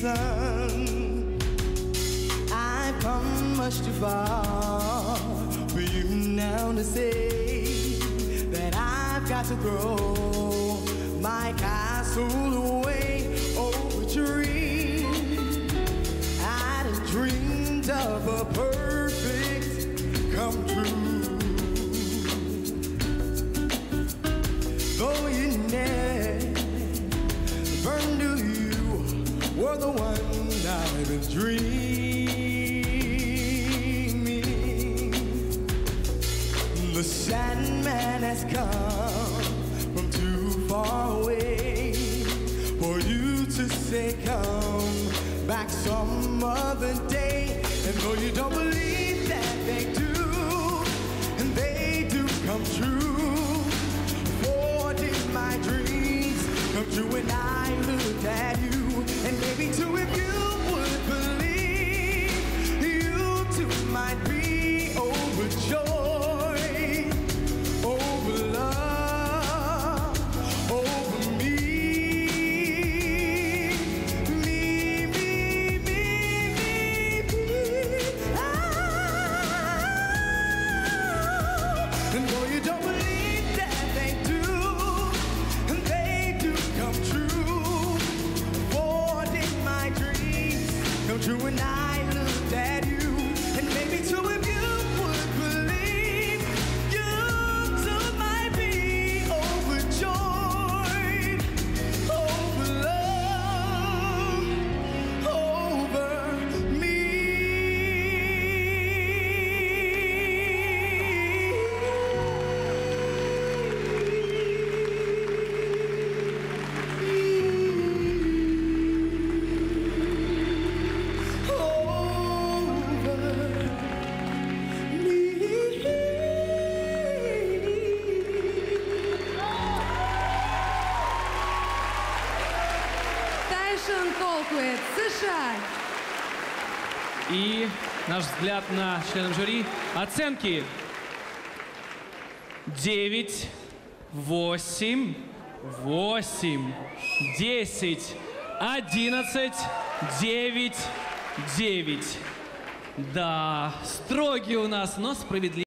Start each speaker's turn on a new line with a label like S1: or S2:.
S1: reason I've come much too far for you now to say that I've got to throw my castle away. Oh, a dream, I'd have dreamed of a perfect come true. Though you never knew you were the one I've been dreaming. The Sandman has come from too far away for you to say come back some other day. And though you don't believe that they do, and they do come true, for did my dreams come true when I looked at you? And maybe too, if you would believe, you too might be overjoyed over love, over me. And though you don't believe that they do, and they do come true, for did my dreams come true when I looked at you? And maybe too, if you would believe, you too might be overjoyed over love, over me.
S2: Тайшон Колквит, США.
S3: И наш взгляд на членов жюри. Оценки 9, 8, 8, 10, 11, 9, 9. Да, строгий у нас, но справедливый.